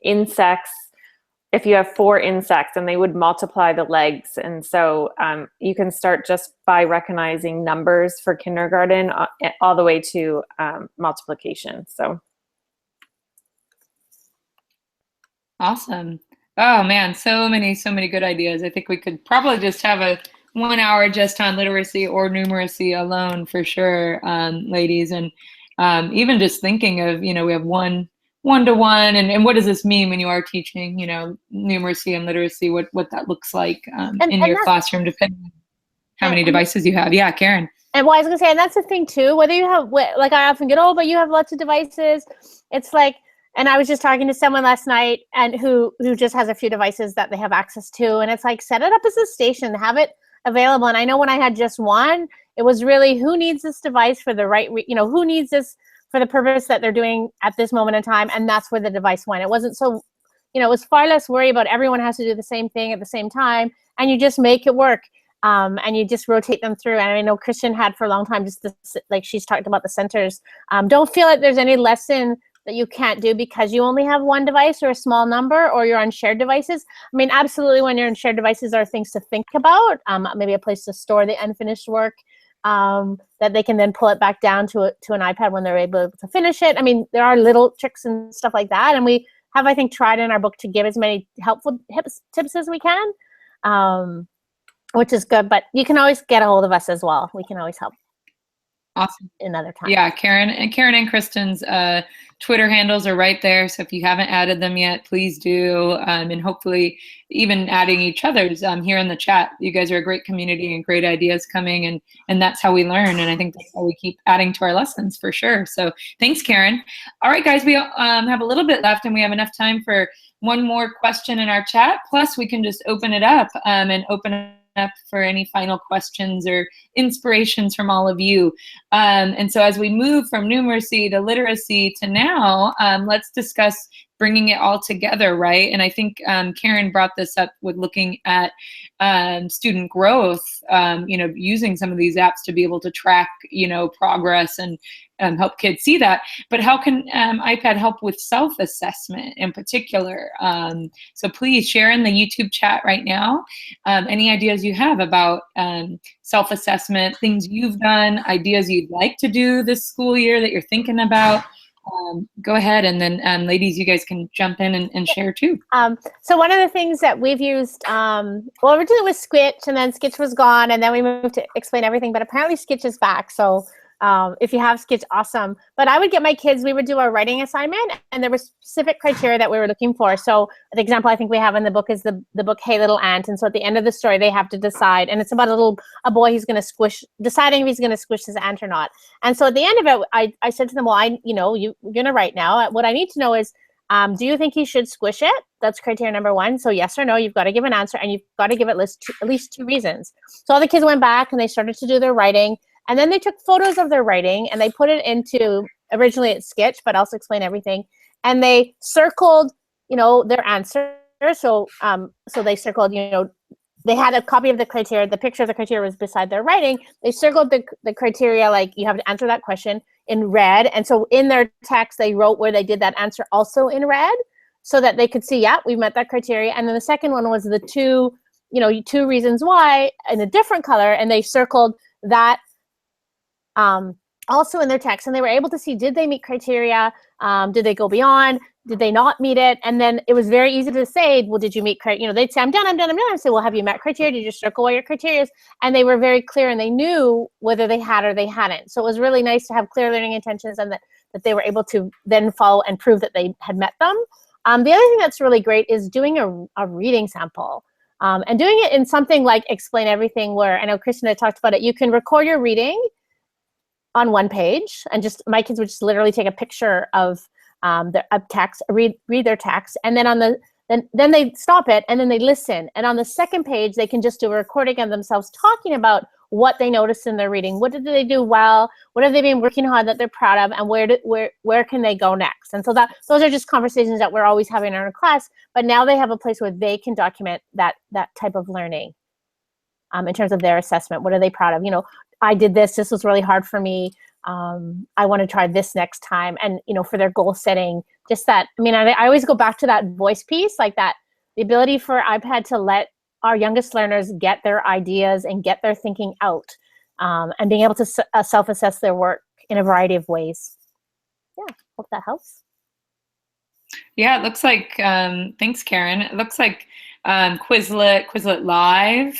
insects. If you have 4 insects, and they would multiply the legs, and so you can start just by recognizing numbers for kindergarten all the way to multiplication. So
awesome. Oh man, so many good ideas. I think we could probably just have a 1 hour just on literacy or numeracy alone for sure, ladies. And even just thinking of, we have one-to-one, and what does this mean when you are teaching, numeracy and literacy, what that looks like in your classroom, depending on how many devices you have. Yeah, Karen.
And well, I was gonna say, and that's the thing too, whether you have, like I often get, oh, but you have lots of devices. It's like, and I was just talking to someone last night and who just has a few devices that they have access to. And it's like, set it up as a station, have it available. And I know when I had just one, it was really, who needs this device for the right, who needs this for the purpose that they're doing at this moment in time. And that's where the device went. It wasn't so, it was far less worry about everyone has to do the same thing at the same time. And you just make it work. And you just rotate them through. And I know Kristen had for a long time, just this, like she's talked about the centers. Don't feel like there's any lesson that you can't do because you only have one device or a small number, or you're on shared devices. I mean, absolutely, when you're on shared devices, there are things to think about. Maybe a place to store the unfinished work, that they can then pull it back down to an iPad when they're able to finish it. I mean, there are little tricks and stuff like that. And we have, I think, tried in our book to give as many helpful tips as we can. Which is good, but you can always get a hold of us as well. We can always help.
Awesome.
Another time.
Yeah, Karen and Kristen's Twitter handles are right there. So if you haven't added them yet, please do. And hopefully even adding each other's here in the chat. You guys are a great community and great ideas coming, and that's how we learn. And I think that's how we keep adding to our lessons for sure. So thanks, Karen. All right, guys, we have a little bit left and we have enough time for one more question in our chat. Plus we can just open it up and open up for any final questions or inspirations from all of you. And so as we move from numeracy to literacy to now, let's discuss bringing it all together, right? And I think Karen brought this up with looking at student growth, using some of these apps to be able to track, progress and help kids see that. But how can iPad help with self-assessment in particular? So please share in the YouTube chat right now any ideas you have about self-assessment, things you've done, ideas you'd like to do this school year that you're thinking about. Go ahead, and then ladies, you guys can jump in and share too.
So one of the things that we've used, originally was Sketch, and then Sketch was gone, and then we moved to Explain Everything, but apparently Sketch is back. So if you have Sketch, awesome. But I would get my kids, we would do a writing assignment, and there were specific criteria that we were looking for. So the example I think we have in the book is the book, Hey Little Ant. And so at the end of the story, they have to decide, and it's about a boy who's going to deciding if he's going to squish his ant or not. And so at the end of it, I said to them, well, you're going to write now. What I need to know is, do you think he should squish it? That's criteria number one. So yes or no, you've got to give an answer, and you've got to give at least two reasons. So all the kids went back and they started to do their writing. And then they took photos of their writing and they put it into, originally it's Sketch, but also Explain Everything. And they circled, their answer. So they circled, they had a copy of the criteria. The picture of the criteria was beside their writing. They circled the criteria, like you have to answer that question in red. And so in their text, they wrote where they did that answer also in red so that they could see, yeah, we met that criteria. And then the second one was the two reasons why in a different color. And they circled that also in their text, and they were able to see, did they meet criteria? Did they go beyond? Did they not meet it? And then it was very easy to say, well, did you meet criteria? They'd say, I'm done. I say, well, have you met criteria? Did you circle all your criteria? And they were very clear, and they knew whether they had or they hadn't. So it was really nice to have clear learning intentions, and that they were able to then follow and prove that they had met them. The other thing that's really great is doing a reading sample. And doing it in something like Explain Everything, where I know Kristen had talked about it. You can record your reading on one page, and my kids would just literally take a picture of their text, read their text, and then then they stop it and then they listen. And on the second page, they can just do a recording of themselves talking about what they noticed in their reading. What did they do well? What have they been working on that they're proud of? And where can they go next? And so those are just conversations that we're always having in our class. But now they have a place where they can document that type of learning in terms of their assessment. What are they proud of? I did this. This was really hard for me. I want to try this next time. And, for their goal setting, just that. I mean, I always go back to that voice piece, like that, the ability for iPad to let our youngest learners get their ideas and get their thinking out, and being able to self-assess their work in a variety of ways. Yeah, hope that helps.
Yeah, it looks like, thanks, Karen. It looks like Quizlet Live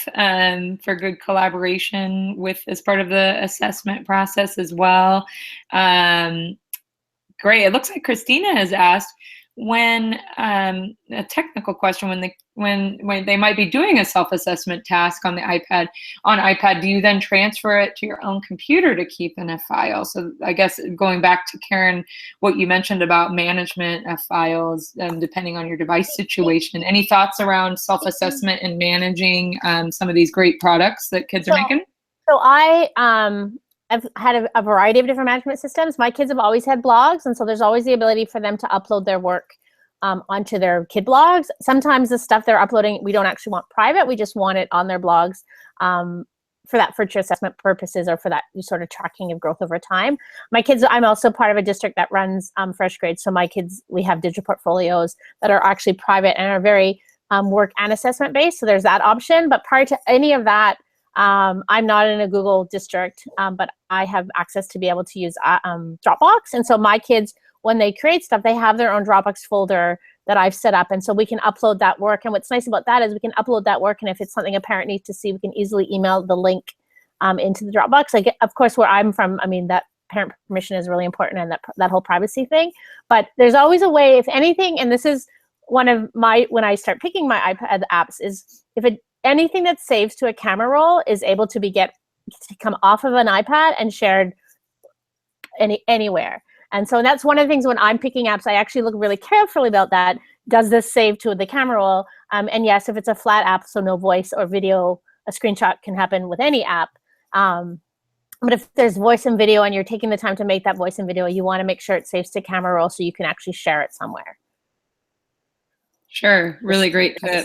for good collaboration as part of the assessment process as well. Great. It looks like Christina has asked, when a technical question, when they might be doing a self-assessment task on the iPad, do you then transfer it to your own computer to keep in a file? So I guess going back to Karen, what you mentioned about management of files, depending on your device situation, any thoughts around self-assessment and managing some of these great products that kids are making?
So I've had a variety of different management systems. My kids have always had blogs, and so there's always the ability for them to upload their work onto their kid blogs. Sometimes the stuff they're uploading, we don't actually want private. We just want it on their blogs for assessment purposes, or for that sort of tracking of growth over time. My kids, I'm also part of a district that runs fresh grade. So my kids, we have digital portfolios that are actually private and are very work and assessment based. So there's that option. But prior to any of that, I'm not in a Google district, but I have access to be able to use Dropbox. And so my kids, when they create stuff, they have their own Dropbox folder that I've set up. And so we can upload that work. And what's nice about that is we can upload that work. And if it's something a parent needs to see, we can easily email the link into the Dropbox. Like, of course, where I'm from, I mean, that parent permission is really important, and that whole privacy thing. But there's always a way, if anything, and this is one of my, when I start picking my iPad apps, is anything that saves to a camera roll is able to come off of an iPad and shared anywhere. And so that's one of the things when I'm picking apps, I actually look really carefully about that. Does this save to the camera roll? And yes, if it's a flat app, so no voice or video, a screenshot can happen with any app. But if there's voice and video and you're taking the time to make that voice and video, you want to make sure it saves to camera roll so you can actually share it somewhere.
Sure, really great tips.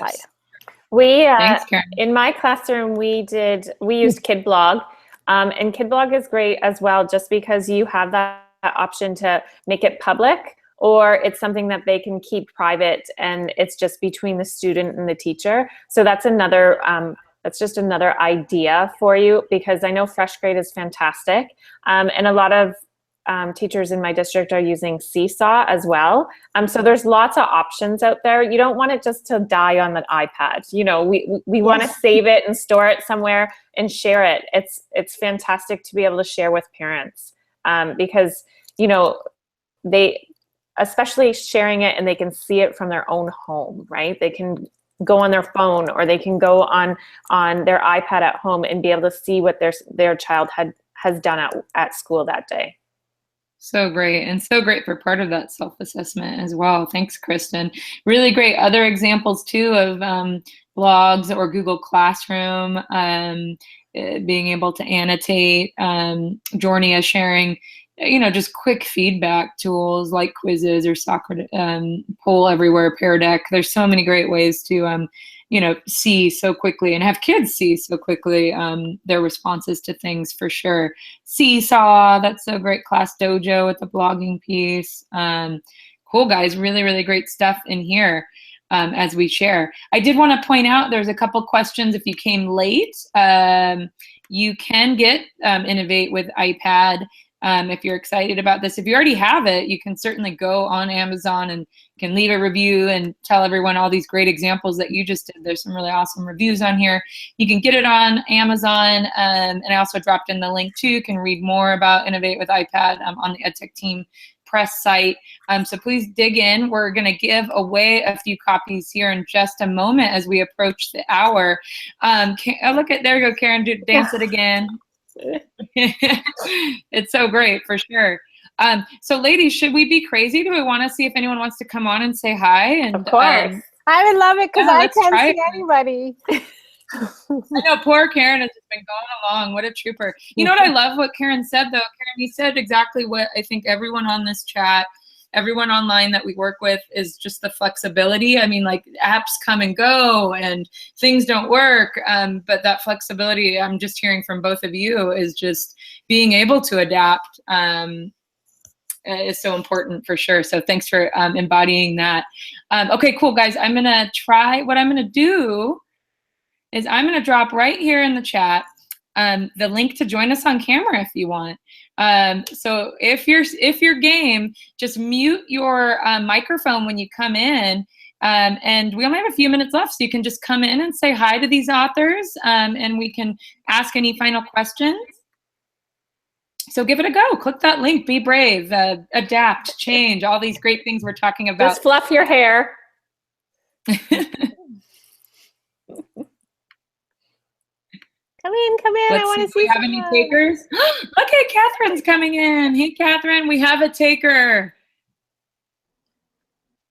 Thanks, Karen. In my classroom, we used KidBlog, and KidBlog is great as well, just because you have that option to make it public, or it's something that they can keep private, and it's just between the student and the teacher. So that's just another idea for you, because I know Fresh Grade is fantastic, and a lot of teachers in my district are using Seesaw as well. So there's lots of options out there. You don't want it just to die on the iPad. You know, we want to save it and store it somewhere and share it. It's fantastic to be able to share with parents, because, you know, especially sharing it, and they can see it from their own home, right? They can go on their phone, or they can go on their iPad at home and be able to see what their child has done at school that day.
So great, and so great for part of that self-assessment as well. Thanks, Kristen. Really great other examples too of blogs or Google Classroom, being able to annotate, Jornia sharing, you know, just quick feedback tools like quizzes or Socrates, Poll Everywhere, Pear Deck. There's so many great ways to, you know, see so quickly and have kids see so quickly their responses to things, for sure. Seesaw, that's so great. Class Dojo with the blogging piece. Cool, guys. Really, really great stuff in here as we share. I did want to point out there's a couple questions. If you came late, you can get Innovate with iPad. If you're excited about this. If you already have it, you can certainly go on Amazon and can leave a review and tell everyone all these great examples that you just did. There's some really awesome reviews on here. You can get it on Amazon, and I also dropped in the link too. You can read more about Innovate with iPad on the EdTechTeam press site. So please dig in. We're going to give away a few copies here in just a moment as we approach the hour. Look at, there you go, Karen, dance it again. It's so great, for sure. So ladies, should we be crazy? Do we want to see if anyone wants to come on and say hi? And
of course. I would love it, because I can't see anybody.
I know, poor Karen has just been going along. What a trooper. You know what I love what Karen said, though? Karen, you said exactly what I think everyone on this chat, everyone online that we work with, is just the flexibility. I mean, like, apps come and go and things don't work, but that flexibility I'm just hearing from both of you is just being able to adapt is so important, for sure. So thanks for embodying that. Okay, cool, guys. I'm gonna try, what I'm gonna do is I'm gonna drop right here in the chat the link to join us on camera if you want. So if you're game, just mute your microphone when you come in, and we only have a few minutes left, so you can just come in and say hi to these authors, and we can ask any final questions. So give it a go. Click that link. Be brave. Adapt. Change. All these great things we're talking about.
Just fluff your hair.
Come in. I want to see.
Do we have any takers? Look at Catherine's coming in. Hey, Catherine, we have a taker.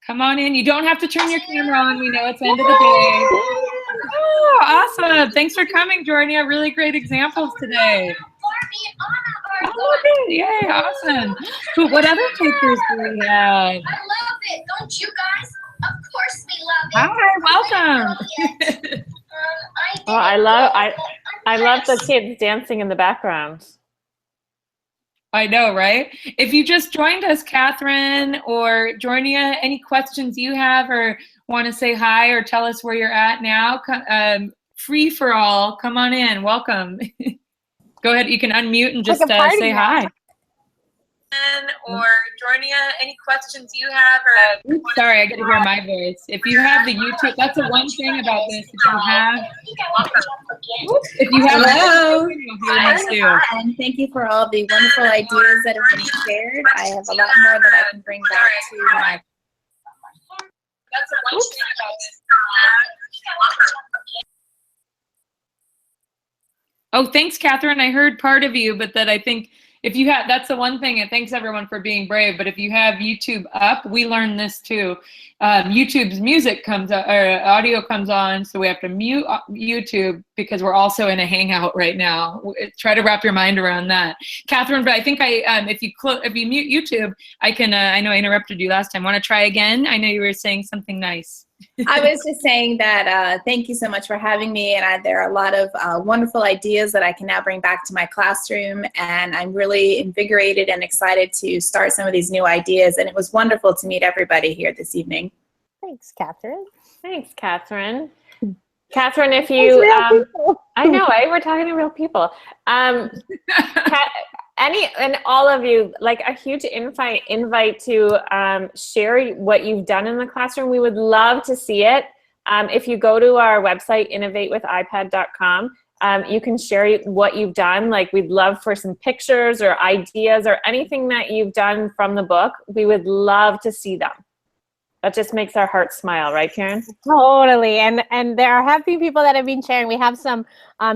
Come on in. You don't have to turn your camera on. We know it's the end of the day. Oh, awesome. Thanks for coming, Jornia. Really great examples today. Oh, okay. Yay, awesome. What other takers do we have?
I love it. Don't you guys? Of course we love it.
Hi, welcome.
Oh, I love the kids dancing in the background.
I know, right? If you just joined us, Catherine or Jornia, any questions you have or want to say hi or tell us where you're at now, free for all, come on in. Welcome. Go ahead. You can unmute and just say hi. Or Jornia, any questions you have? Or sorry, I get to hear my voice. If you have the YouTube, that's the one thing about this. If you have,
hello,
you'll hear me too.
and thank you for all the wonderful ideas that have been shared. I have a lot more that I can bring back to my.
That's the one thing about this. Oh, thanks, Catherine. I heard part of you, but that I think if you have, that's the one thing, and thanks everyone for being brave, but if you have YouTube up, we learned this too. YouTube's music comes, or audio comes on, so we have to mute YouTube because we're also in a hangout right now. Try to wrap your mind around that. Catherine, but I think if you mute YouTube, I can, I know I interrupted you last time. Want to try again? I know you were saying something nice.
I was just saying that thank you so much for having me, and there are a lot of wonderful ideas that I can now bring back to my classroom, and I'm really invigorated and excited to start some of these new ideas, and it was wonderful to meet everybody here this evening.
Thanks, Catherine.
Thanks, Catherine. Catherine, if you, I know, right? We're talking to real people. Any and all of you, like a huge invite to share what you've done in the classroom. We would love to see it. If you go to our website, innovatewithipad.com, you can share what you've done. Like, we'd love for some pictures or ideas or anything that you've done from the book. We would love to see them. That just makes our hearts smile, right, Karen?
Totally. And there have been people that have been sharing. We have some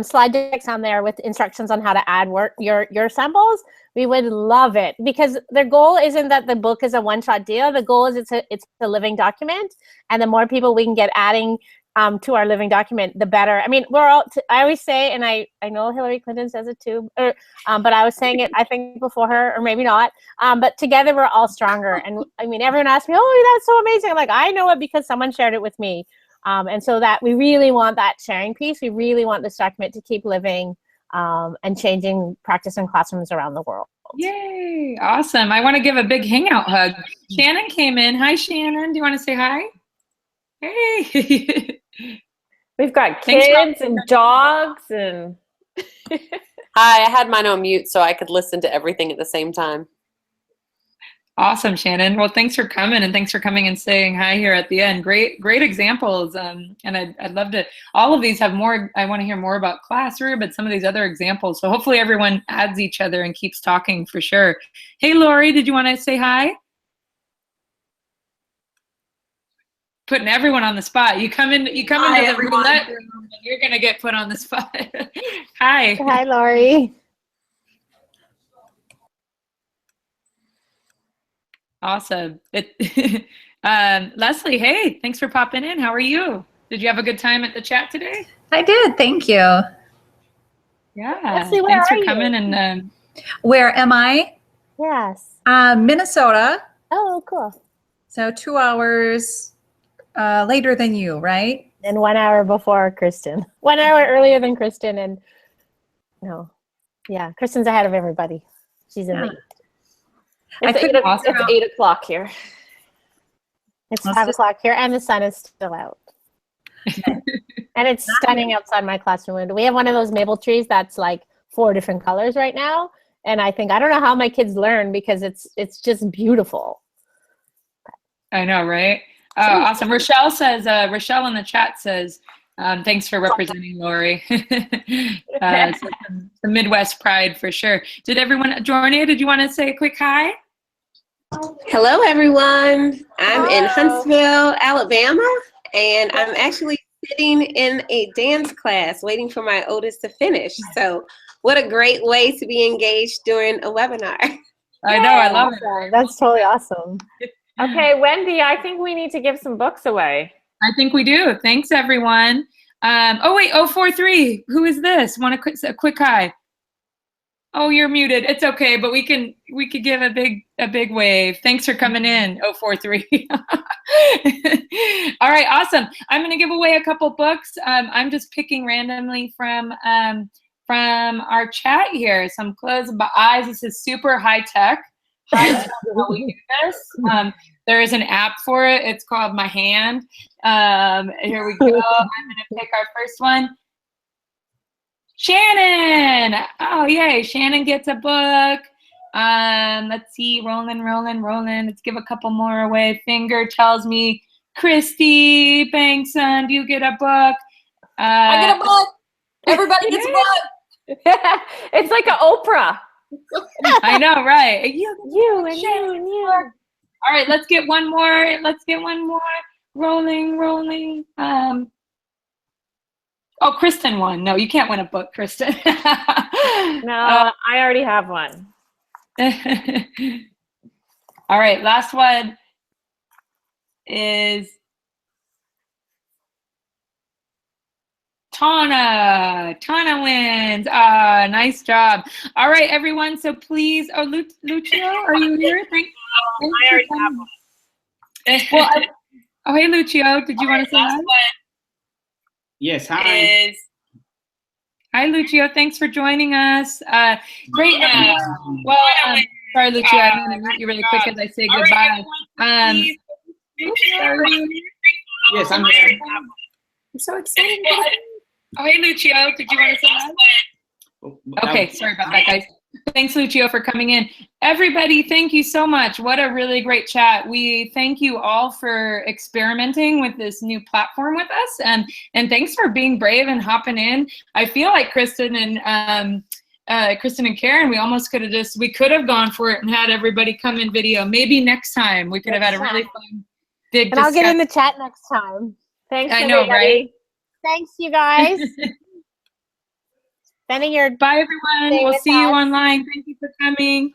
slide decks on there with instructions on how to add your samples. We would love it, because the goal isn't that the book is a one-shot deal. The goal is it's a living document, and the more people we can get adding to our living document, the better. I mean, I always say, and I know Hillary Clinton says it too, but I was saying it, I think, before her, or maybe not, but together we're all stronger. And I mean, everyone asks me, oh, that's so amazing. I'm like, I know it because someone shared it with me. And so that we really want that sharing piece. We really want this document to keep living and changing practice in classrooms around the world.
Yay, awesome. I want to give a big hangout hug. Shannon came in. Hi, Shannon. Do you want to say hi? Hey.
We've got kids and dogs and
Hi, I had mine on mute so I could listen to everything at the same time.
Awesome, Shannon. Well, thanks for coming, and thanks for coming and saying hi here at the end. Great examples. And I'd love to, all of these have more, I want to hear more about Classroom, but some of these other examples. So hopefully everyone adds each other and keeps talking for sure. Hey, Lori, did you want to say hi? Putting everyone on the spot. You come into the roulette room and you're gonna get put on the spot. Hi.
Hi, Lori.
Awesome. Leslie, hey, thanks for popping in. How are you? Did you have a good time at the chat today?
I did, thank you.
Yeah.
Leslie,
thanks for coming. And
where am I?
Yes.
Minnesota.
Oh, cool.
So 2 hours later than you, right?
And 1 hour before Kristen. 1 hour earlier than Kristen, and no, yeah, Kristen's ahead of everybody. She's in the.
It's 8 o'clock here.
It's 5 o'clock here, and the sun is still out. And it's stunning outside my classroom window. We have one of those maple trees that's like 4 different colors right now, and I don't know how my kids learn, because it's just beautiful.
I know, right? Awesome. Rochelle says, Rochelle in the chat says, Thanks for representing Lori. So the Midwest pride for sure. Did everyone, Jornia, did you want to say a quick hi?
Hello, everyone. I'm in Huntsville, Alabama, and I'm actually sitting in a dance class waiting for my oldest to finish. So what a great way to be engaged during a webinar.
I know, I love it.
That's totally awesome.
Okay, Wendy, I think we need to give some books away.
I think we do. Thanks, everyone. Oh, wait, 043. Who is this? Want a quick hi? Oh, you're muted. It's okay, but we could give a big wave. Thanks for coming in, 043. All right, awesome. I'm going to give away a couple books. I'm just picking randomly from our chat here. So I'm closing my eyes. This is super high tech. How we do this. There is an app for it. It's called My Hand. Here we go. I'm going to pick our first one. Shannon. Oh, yay. Shannon gets a book. Let's see. Rolling. Let's give a couple more away. Finger tells me, Christy Bankson, do you get a book?
I get a book. Everybody gets a book.
It's like an Oprah.
I know, right?
You and you.
All right, let's get one more. Rolling. Oh, Kristen won. No, you can't win a book, Kristen.
No, I already have one.
All right, last one is Tana. Tana wins. Nice job. All right, everyone. So please, Lucio, are you here?
I already have one.
Well, oh, hey, Lucio. Did you want to say hi?
Yes, hi.
Hi, Lucio. Thanks for joining us. Great. Well, sorry, Lucio. I'm going to mute you really quick as I say goodbye.
Yes, I'm here.
I'm so excited. Oh, hey, Lucio. Did you want to say hi? Okay, sorry about that, guys. Thanks, Lucio, for coming in. Everybody, thank you so much. What a really great chat. We thank you all for experimenting with this new platform with us, and thanks for being brave and hopping in. I feel like Kristen and Karen, we almost could have gone for it and had everybody come in video. Maybe next time we could have had a really fun big discussion.
I'll get in the chat next time.
Thanks,
I know, right?
Thanks, you guys.
Bye, everyone. We'll see you online. Thank you for coming.